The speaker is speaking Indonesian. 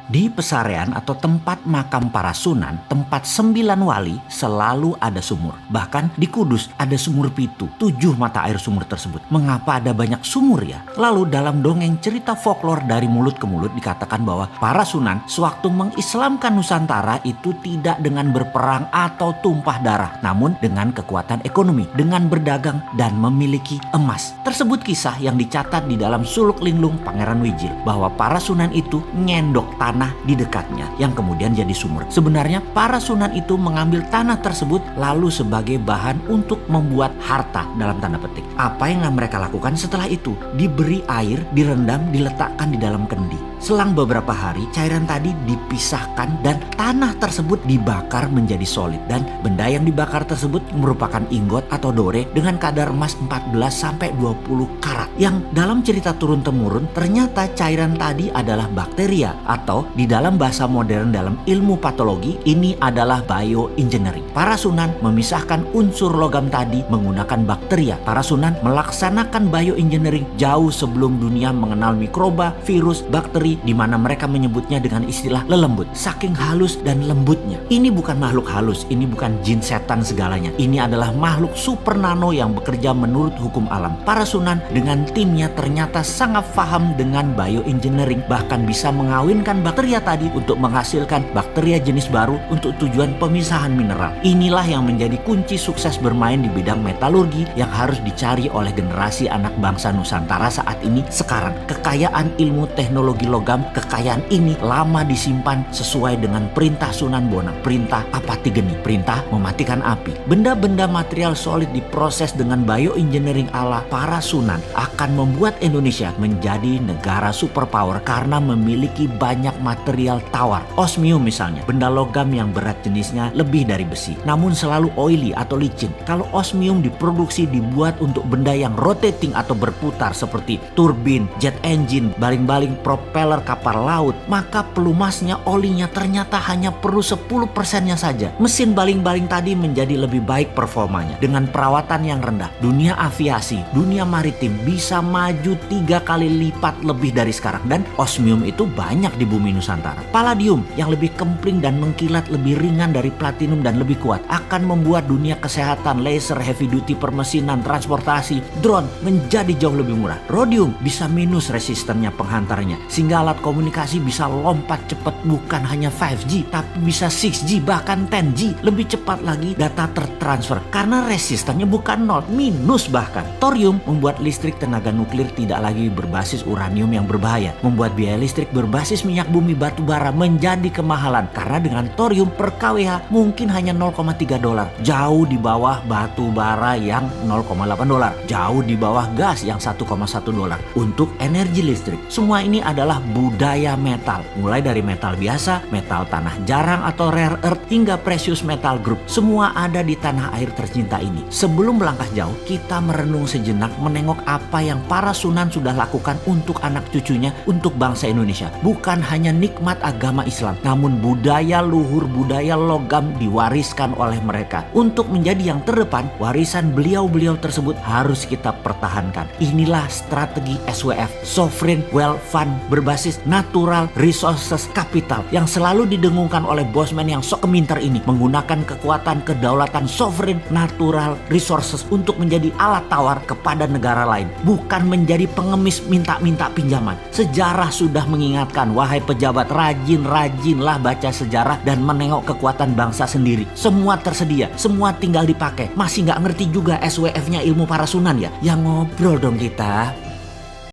Di Pesarean atau tempat makam para sunan, tempat 9 wali, selalu ada sumur. Bahkan di Kudus ada sumur Pitu, 7 mata air sumur tersebut. Mengapa ada banyak sumur ya? Lalu dalam dongeng cerita folklore dari mulut ke mulut dikatakan bahwa para sunan sewaktu mengislamkan Nusantara itu tidak dengan berperang atau tumpah darah, namun dengan kekuatan ekonomi, dengan berdagang dan memiliki emas. Tersebut kisah yang dicatat di dalam Suluk Linglung Pangeran Wijil, bahwa para sunan itu ngendok tanah di dekatnya yang kemudian jadi sumur. Sebenarnya para sunan itu mengambil tanah tersebut lalu sebagai bahan untuk membuat harta dalam tanda petik. Apa yang mereka lakukan setelah itu? Diberi air, direndam, diletakkan di dalam kendi. Selang beberapa hari cairan tadi dipisahkan dan tanah tersebut dibakar menjadi solid, dan benda yang dibakar tersebut merupakan ingot atau dore dengan kadar emas 14-20 karat, yang dalam cerita turun-temurun ternyata cairan tadi adalah bakteria, atau di dalam bahasa modern dalam ilmu patologi ini adalah bioengineering. Para sunan memisahkan unsur logam tadi menggunakan bakteria. Para sunan melaksanakan bioengineering jauh sebelum dunia mengenal mikroba, virus, bakteri, di mana mereka menyebutnya dengan istilah lelembut. Saking halus dan lembutnya. Ini bukan makhluk halus, ini bukan jin setan segalanya. Ini adalah makhluk super nano yang bekerja menurut hukum alam. Para sunan dengan timnya ternyata sangat paham dengan bioengineering, bahkan bisa mengawinkan bakteria tadi untuk menghasilkan bakteria jenis baru untuk tujuan pemisahan mineral. Inilah yang menjadi kunci sukses bermain di bidang metalurgi yang harus dicari oleh generasi anak bangsa Nusantara saat ini. Sekarang kekayaan ilmu teknologi logam, kekayaan ini lama disimpan sesuai dengan perintah Sunan Bonang, perintah Apati Geni, perintah mematikan api. Benda-benda material solid diproses dengan bioengineering ala para sunan akan membuat Indonesia menjadi negara superpower karena memiliki banyak material tawar. Osmium misalnya, benda logam yang berat jenisnya lebih dari besi, namun selalu oily atau licin. Kalau osmium diproduksi dibuat untuk benda yang rotating atau berputar seperti turbin, jet engine, baling-baling propeller kapal laut, maka pelumasnya, olinya ternyata hanya perlu 10%-nya saja. Mesin baling-baling tadi menjadi lebih baik performanya dengan perawatan yang rendah. Dunia aviasi, dunia maritim bisa maju 3 kali lipat lebih dari sekarang, dan osmium itu banyak di bumi Nusantara. Palladium yang lebih kempling dan mengkilat, lebih ringan dari platinum dan lebih kuat, akan membuat dunia kesehatan, laser, heavy duty, permesinan, transportasi, drone menjadi jauh lebih murah. Rhodium bisa minus resistennya penghantarnya, sehingga alat komunikasi bisa lompat cepat, bukan hanya 5G tapi bisa 6G bahkan 10G. Lebih cepat lagi data tertransfer karena resistannya bukan 0, minus bahkan. Thorium membuat listrik tenaga nuklir tidak lagi berbasis uranium yang berbahaya, membuat biaya listrik berbasis minyak bumi batu bara menjadi kemahalan karena dengan thorium per kWh mungkin hanya $0,3, jauh di bawah batu bara yang $0,8, jauh di bawah gas yang $1,1 untuk energi listrik. Semua ini adalah budaya metal, mulai dari metal biasa, metal tanah jarang atau rare earth, hingga precious metal group. Semua ada di tanah air tercinta ini. Sebelum melangkah jauh, kita merenung sejenak menengok apa yang para sunan sudah lakukan untuk anak cucunya, untuk bangsa Indonesia. Bukan hanya nikmat agama Islam, namun budaya luhur, budaya logam diwariskan oleh mereka. Untuk menjadi yang terdepan, warisan beliau-beliau tersebut harus kita pertahankan. Inilah strategi SWF, Sovereign Wealth Fund, berbasis natural resources capital, yang selalu didengungkan oleh bosman yang sok keminter ini, menggunakan kekuatan kedaulatan sovereign natural resources untuk menjadi alat tawar kepada negara lain, bukan menjadi pengemis minta-minta pinjaman. Sejarah sudah mengingatkan, wahai pejabat, rajin-rajinlah baca sejarah dan menengok kekuatan bangsa sendiri. Semua tersedia, semua tinggal dipakai. Masih nggak ngerti juga SWF-nya ilmu para sunan ya? Ya ngobrol dong kita.